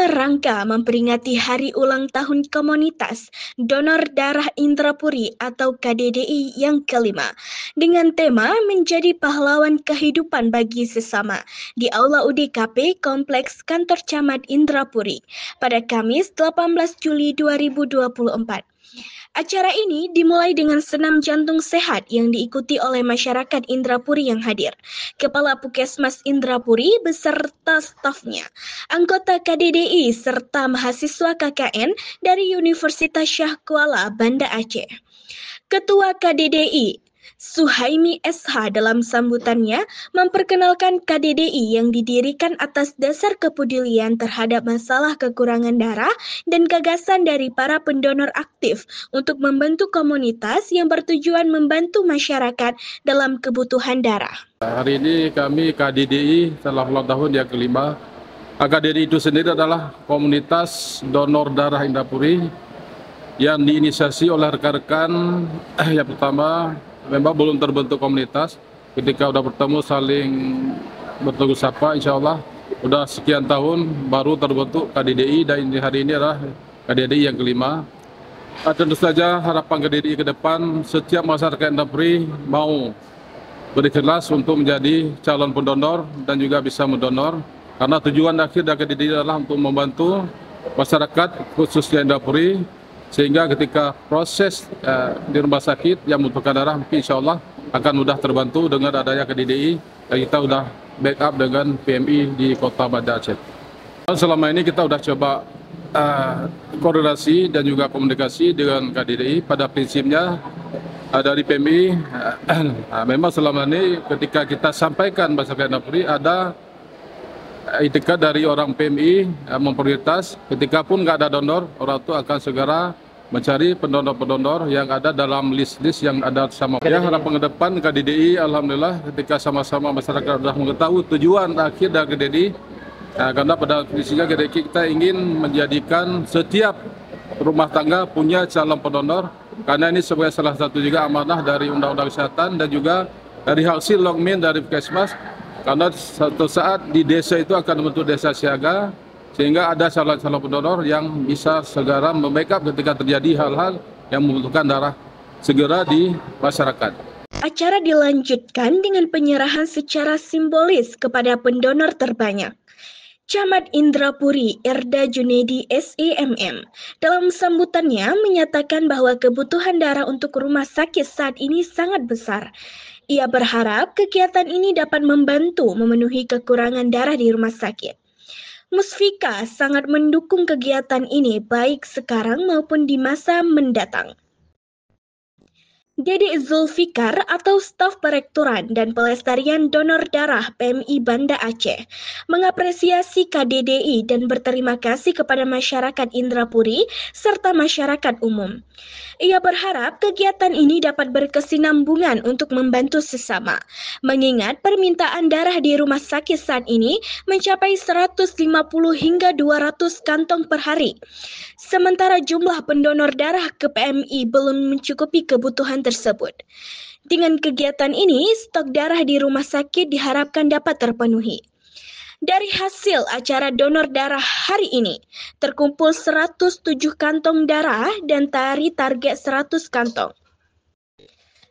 rangka memperingati Hari Ulang Tahun Komunitas Donor Darah Indrapuri atau KDDI yang kelima dengan tema Menjadi Pahlawan Kehidupan Bagi Sesama di Aula UDKP Kompleks Kantor Camat Indrapuri pada Kamis 18 Juli 2024. Acara ini dimulai dengan senam jantung sehat yang diikuti oleh masyarakat Indrapuri yang hadir. Kepala Puskesmas Indrapuri beserta stafnya, anggota KDDI serta mahasiswa KKN dari Universitas Syah Kuala, Banda Aceh. Ketua KDDI Suhaimi SH dalam sambutannya memperkenalkan KDDI yang didirikan atas dasar kepedulian terhadap masalah kekurangan darah dan gagasan dari para pendonor aktif untuk membentuk komunitas yang bertujuan membantu masyarakat dalam kebutuhan darah. Hari ini kami KDDI setelah ulang tahun yang kelima. KDDI itu sendiri adalah komunitas donor darah Indrapuri yang diinisiasi oleh rekan-rekan. Yang pertama memang belum terbentuk komunitas, ketika udah bertemu saling bertegur sapa, insya Allah udah sekian tahun baru terbentuk KDDI, dan hari ini adalah KDDI yang kelima. Tentu saja harapan KDDI ke depan setiap masyarakat Indrapuri mau berikhlas untuk menjadi calon pendonor dan juga bisa mendonor, karena tujuan akhir dari KDDI adalah untuk membantu masyarakat khususnya Indrapuri, sehingga ketika proses di rumah sakit yang membutuhkan darah mungkin insya Allah akan mudah terbantu dengan adanya KDDI, dan kita sudah backup dengan PMI di Kota Banda Aceh. Selama ini kita sudah coba koordinasi dan juga komunikasi dengan KDDI. Pada prinsipnya dari PMI memang selama ini ketika kita sampaikan masyarakat Indrapuri ada itikat dari orang PMI memprioritas, ketika pun nggak ada donor, orang itu akan segera mencari pendonor-pendonor yang ada dalam list-list yang ada sama. Ya, harapan ke depan KDDI, alhamdulillah ketika sama-sama masyarakat sudah mengetahui tujuan akhir dari KDDI, karena pada prinsipnya kita ingin menjadikan setiap rumah tangga punya calon pendonor, karena ini sebagai salah satu juga amanah dari Undang-Undang Kesehatan dan juga dari hasil logmin dari Puskesmas. Karena suatu saat di desa itu akan membentuk desa siaga, sehingga ada calon-calon pendonor yang bisa segera membackup ketika terjadi hal-hal yang membutuhkan darah segera di masyarakat. Acara dilanjutkan dengan penyerahan secara simbolis kepada pendonor terbanyak. Camat Indrapuri Erda Junedi SEMM dalam sambutannya menyatakan bahwa kebutuhan darah untuk rumah sakit saat ini sangat besar. Ia berharap kegiatan ini dapat membantu memenuhi kekurangan darah di rumah sakit. Musfika sangat mendukung kegiatan ini baik sekarang maupun di masa mendatang. Dede Zulfikar atau staf Perektoran dan Pelestarian Donor Darah PMI Banda Aceh mengapresiasi KDDI dan berterima kasih kepada masyarakat Indrapuri serta masyarakat umum. Ia berharap kegiatan ini dapat berkesinambungan untuk membantu sesama, mengingat permintaan darah di rumah sakit saat ini mencapai 150 hingga 200 kantong per hari. Sementara jumlah pendonor darah ke PMI belum mencukupi kebutuhan tersebut. Dengan kegiatan ini, stok darah di rumah sakit diharapkan dapat terpenuhi. Dari hasil acara donor darah hari ini, terkumpul 107 kantong darah dan target 100 kantong.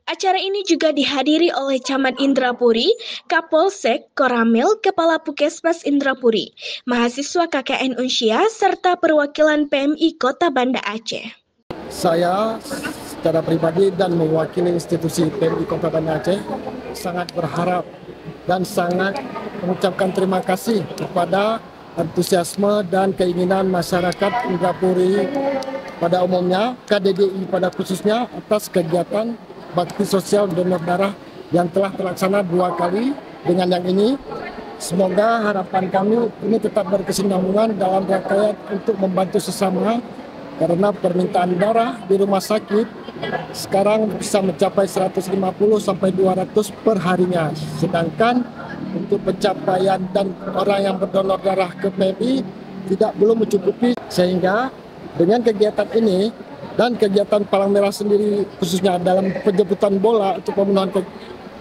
Acara ini juga dihadiri oleh Camat Indrapuri, Kapolsek, Koramil, Kepala Puskesmas Indrapuri, mahasiswa KKN Unsia, serta perwakilan PMI Kota Banda Aceh. Saya secara pribadi dan mewakili institusi PMI Kota Banda Aceh sangat berharap dan sangat mengucapkan terima kasih kepada antusiasme dan keinginan masyarakat Indrapuri pada umumnya, KDDI pada khususnya atas kegiatan bakti sosial donor darah yang telah terlaksana 2 kali dengan yang ini. Semoga harapan kami ini tetap berkesinambungan dalam rangkaian untuk membantu sesama, karena permintaan darah di rumah sakit sekarang bisa mencapai 150 sampai 200 per harinya. Sedangkan untuk pencapaian dan orang yang berdonor darah ke PMI belum mencukupi, sehingga dengan kegiatan ini dan kegiatan Palang Merah sendiri khususnya dalam penjemputan bola untuk pemenuhan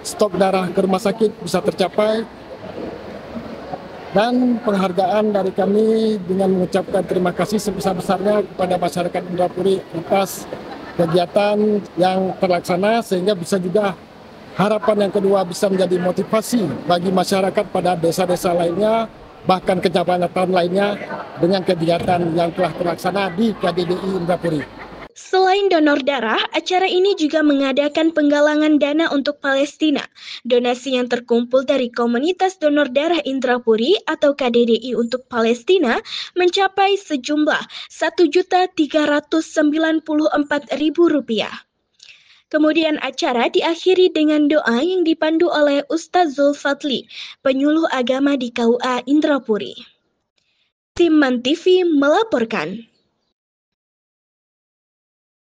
stok darah ke rumah sakit bisa tercapai. Dan penghargaan dari kami dengan mengucapkan terima kasih sebesar-besarnya kepada masyarakat Indrapuri atas kegiatan yang terlaksana, sehingga bisa juga harapan yang kedua bisa menjadi motivasi bagi masyarakat pada desa-desa lainnya, bahkan kecamatan lainnya dengan kegiatan yang telah terlaksana di KDDI Indrapuri. Selain donor darah, acara ini juga mengadakan penggalangan dana untuk Palestina. Donasi yang terkumpul dari komunitas donor darah Indrapuri atau KDDI untuk Palestina mencapai sejumlah Rp1.394.000. Kemudian acara diakhiri dengan doa yang dipandu oleh Ustaz Zulfatli, penyuluh agama di KUA Indrapuri. Tim MAN TV melaporkan.